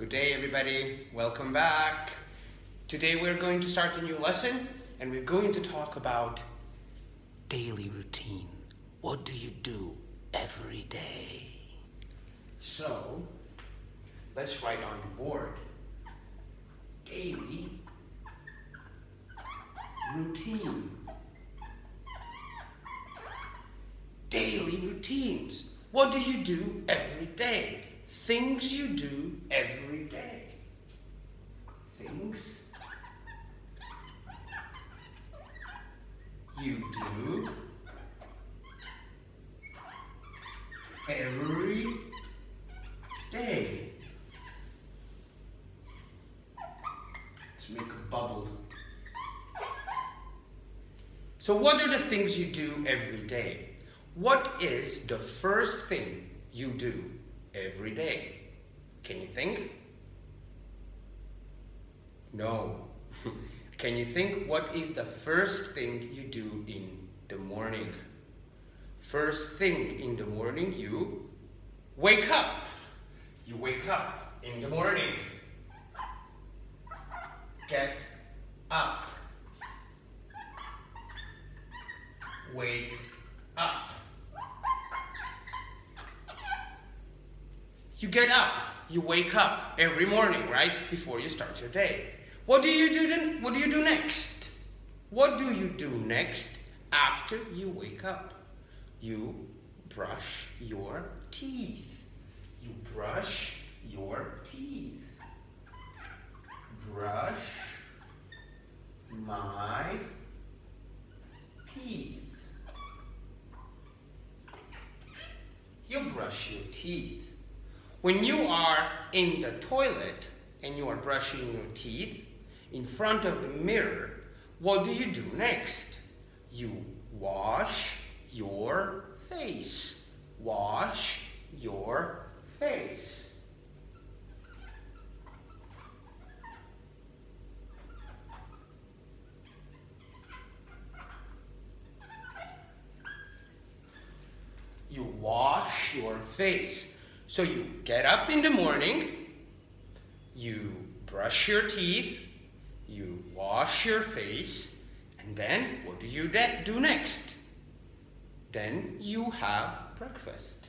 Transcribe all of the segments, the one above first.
Good day, everybody. Welcome back. Today we're going to start a new lesson and we're going to talk about daily routine. What do you do every day? So, let's write on the board. Daily routine. Daily routines. What do you do every day? Things you do every day. Things you do every day. Let's make a bubble. So what are the things you do every day? What is the first thing you do every day? Can you think? No. Can you think what is the first thing you do in the morning? First thing in the morning, you wake up. You wake up in the morning. Get up. Wake up. You get up, you wake up every morning, right? Before you start your day. What do you do then? What do you do next? What do you do next after you wake up? You brush your teeth. You brush your teeth. Brush my teeth. You brush your teeth. When you are in the toilet and you are brushing your teeth in front of the mirror, what do you do next? You wash your face. Wash your face. You wash your face. So you get up in the morning, you brush your teeth, you wash your face, and then what do you do next? Then you have breakfast.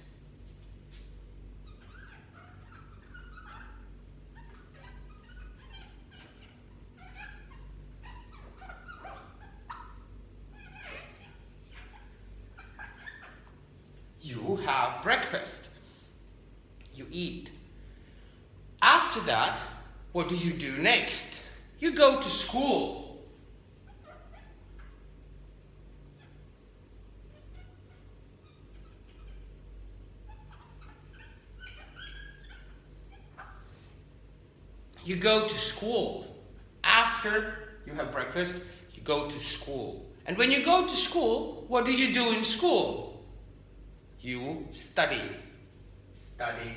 You have breakfast. You eat. After that, what do you do next? You go to school. You go to school. After you have breakfast, you go to school. And when you go to school, what do you do in school? You study. Study.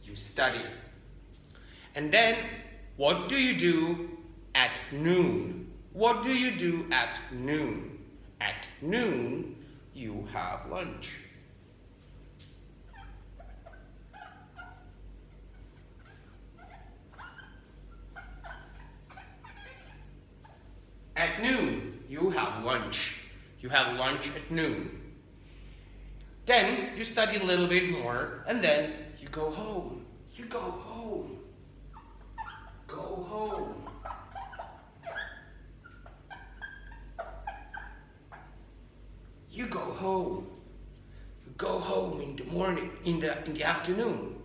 You study. And then, what do you do at noon? What do you do at noon? At noon, you have lunch. At noon, you have lunch. You have lunch at noon. Then you study a little bit more, and then you go home. You go home. Go home. You go home. You go home in the morning, in the afternoon.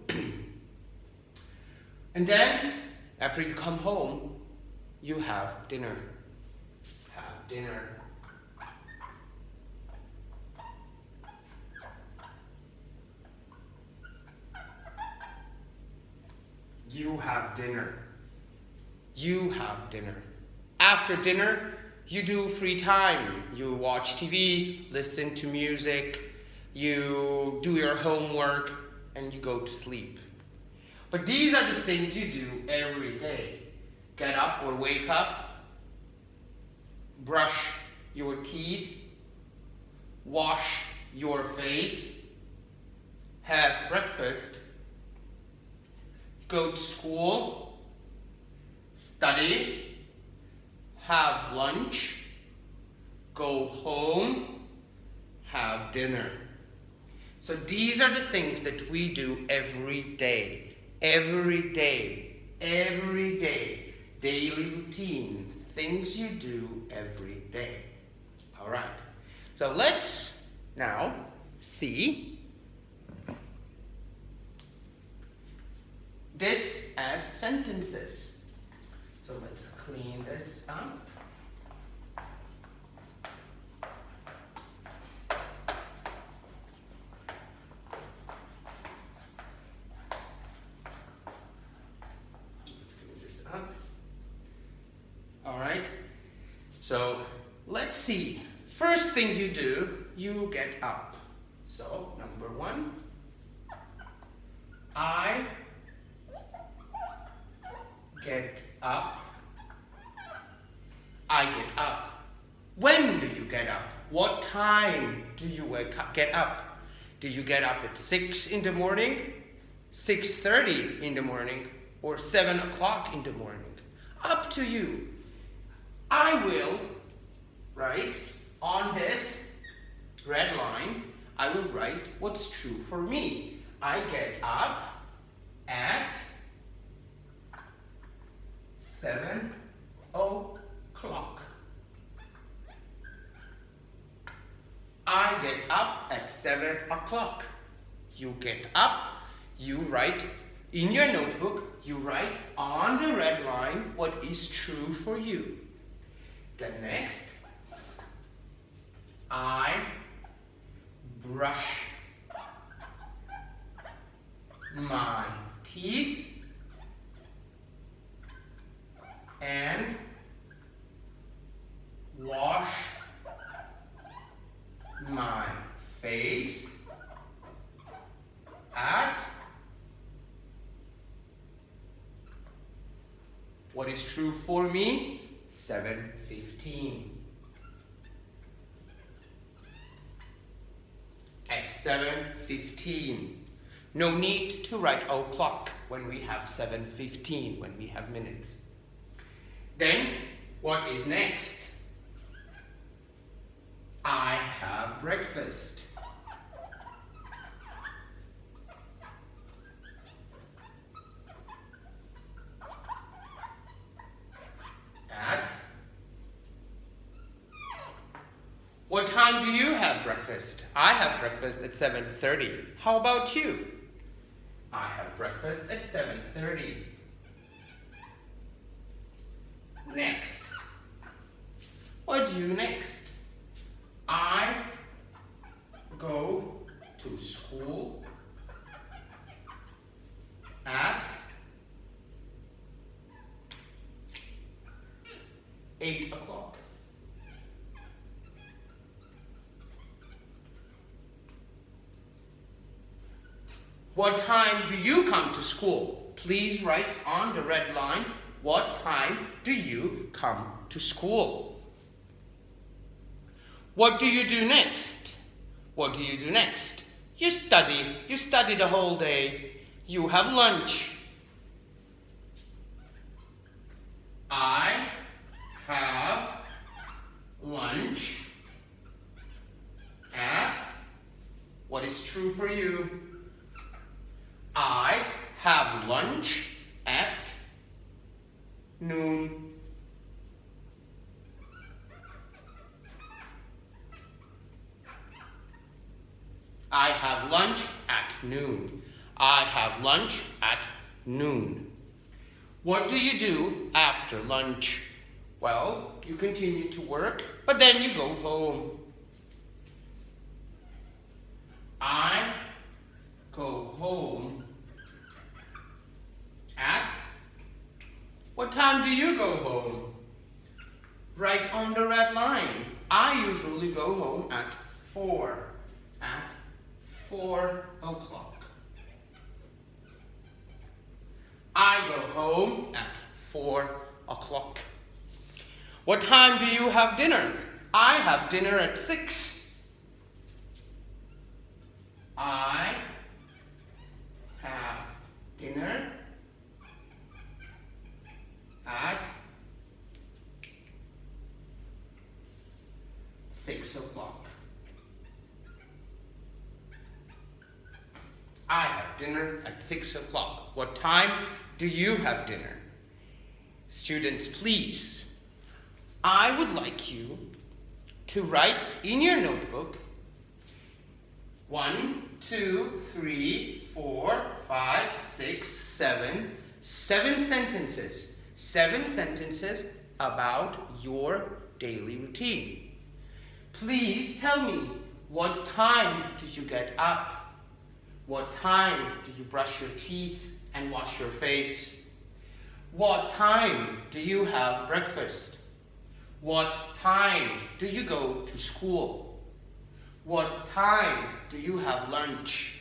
And then, after you come home, you have dinner. Have dinner. You have dinner. You have dinner. After dinner, you do free time. You watch TV, listen to music, you do your homework, and you go to sleep. But these are the things you do every day. Get up or wake up, brush your teeth, wash your face, have breakfast, go to school, study, have lunch, go home, have dinner. So these are the things that we do every day. Every day. Every day. Daily routine. Things you do every day. Alright. So let's now see this as sentences. So let's clean this up. Alright, so let's see. First thing you do, you get up. So, number 1, I get up. I get up. When do you get up? What time do you get up? Do you get up at 6 in the morning, 6:30 in the morning, or 7 o'clock in the morning? Up to you. I will write on this red line, I will write what's true for me. I get up at 7 o'clock. I get up at 7 o'clock. You get up, you write in your notebook, you write on the red line what is true for you. The next, I brush my teeth and wash my face at what is true for me? 7:15. At 7:15. No need to write o'clock when we have 7:15, when we have minutes. Then, what is next? I have breakfast. What time do you have breakfast? I have breakfast at 7:30. How about you? I have breakfast at 7:30. Next. What do you next? I go to school at 8 o'clock. What time do you come to school? Please write on the red line, what time do you come to school? What do you do next? What do you do next? You study the whole day. You have lunch. I have lunch at, what is true for you? I have lunch at noon. I have lunch at noon. I have lunch at noon. What do you do after lunch? Well, you continue to work, but then you go home. I go home at, what time do you go home? Right on the red line. I usually go home at 4 o'clock. I go home at 4 o'clock. What time do you have dinner? I have dinner at 6. I have dinner at 6 o'clock. I have dinner at 6 o'clock. What time do you have dinner? Students, please, I would like you to write in your notebook 1, 2, 3, 4, 5, 6, 7 sentences. 7 sentences about your daily routine. Please tell me, what time do you get up? What time do you brush your teeth and wash your face? What time do you have breakfast? What time do you go to school? What time do you have lunch?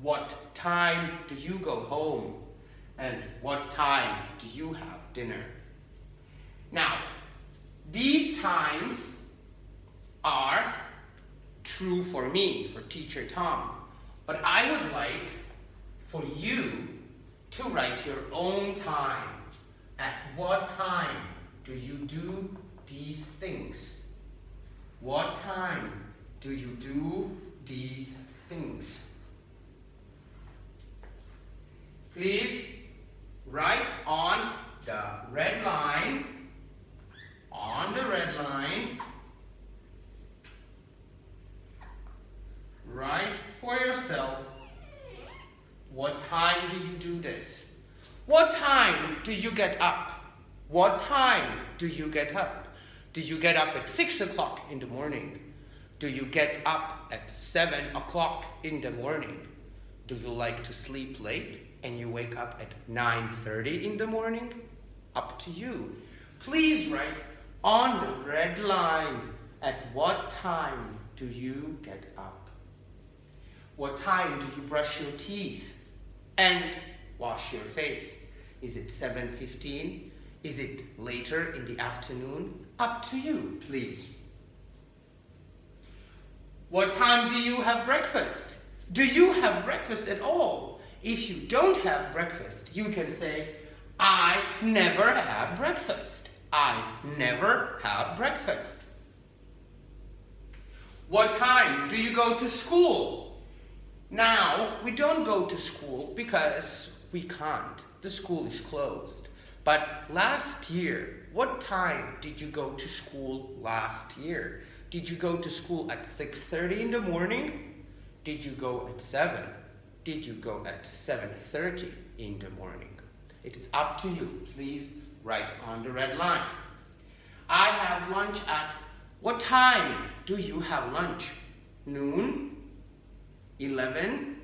What time do you go home? And what time do you have dinner? Now, these times are true for me, for Teacher Tom, but I would like for you to write your own time. At what time do you do these things? What time do you do these things? Please write on the red line, write for yourself, what time do you do this? What time do you get up? What time do you get up? Do you get up at 6 o'clock in the morning? Do you get up at 7 o'clock in the morning? Do you like to sleep late and you wake up at 9:30 in the morning? Up to you. Please write on the red line, at what time do you get up? What time do you brush your teeth and wash your face? Is it 7:15? Is it later in the afternoon? Up to you, please. What time do you have breakfast? Do you have breakfast at all? If you don't have breakfast, you can say, I never have breakfast. I never have breakfast. What time do you go to school? Now, we don't go to school because we can't. The school is closed. But last year, what time did you go to school last year? Did you go to school at 6:30 in the morning? Did you go at 7? Did you go at 7:30 in the morning? It is up to you. Please write on the red line. I have lunch at, what time do you have lunch? Noon? 11?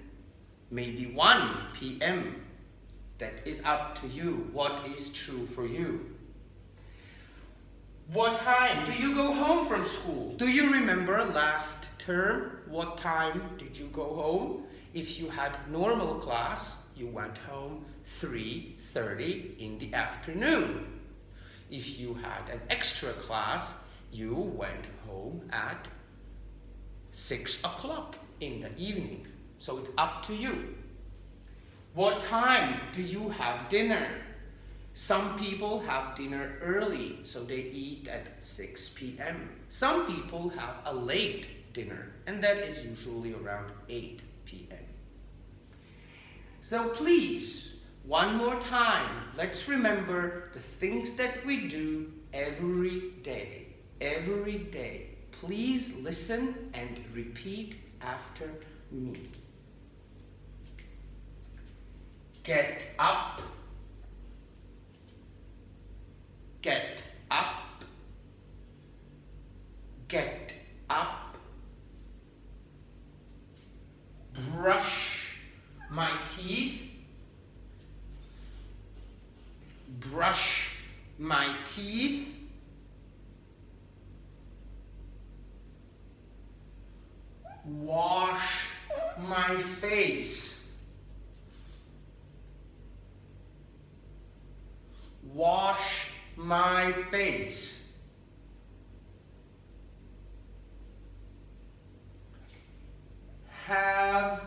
Maybe 1 p.m. That is up to you. What is true for you? What time do you go home from school? Do you remember last term? What time did you go home? If you had normal class, you went home 3:30 in the afternoon. If you had an extra class, you went home at 6 o'clock in the evening. So it's up to you. What time do you have dinner? Some people have dinner early, so they eat at 6 p.m. Some people have a late dinner, and that is usually around 8 p.m. So please, one more time, let's remember the things that we do every day. Every day. Please listen and repeat after me. Get up. Get up. Get up. Brush my teeth. Brush my teeth. Wash my face. Wash my face. Have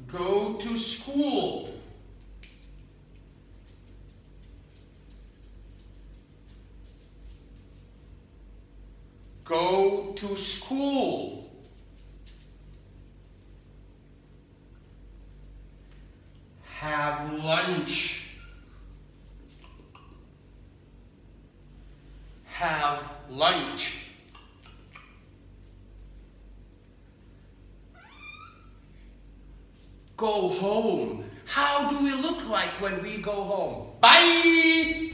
Go to school. Go to school. Have lunch. Have lunch. Go home. How do we look like when we go home? Bye!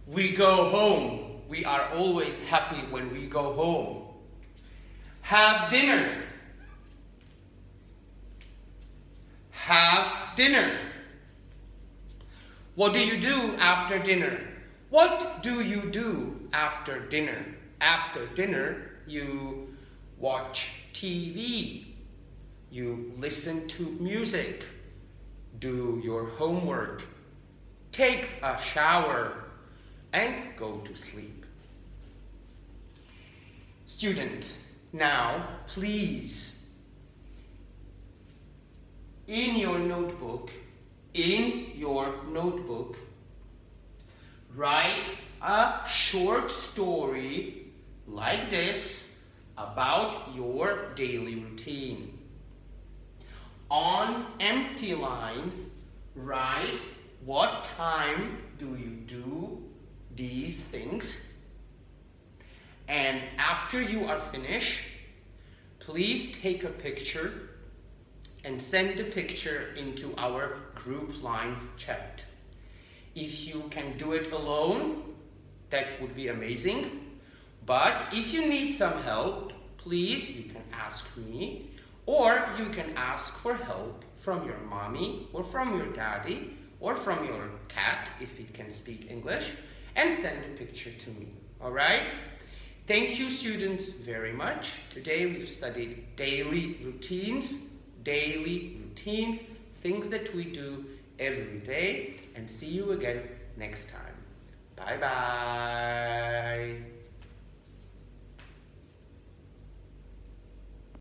We go home. We are always happy when we go home. Have dinner. Have dinner. What do you do after dinner? What do you do after dinner? After dinner, you watch TV. You listen to music. Do your homework. Take a shower. And go to sleep. Student, now please, in your notebook, write a short story like this about your daily routine. On empty lines, write what time do you do these things, and after you are finished, please take a picture and send the picture into our group line chat. If you can do it alone, that would be amazing, but if you need some help, please, you can ask me, or you can ask for help from your mommy or from your daddy or from your cat if it can speak English, and send a picture to me, all right? Thank you, students, very much. Today we've studied daily routines, things that we do every day, and see you again next time. Bye-bye.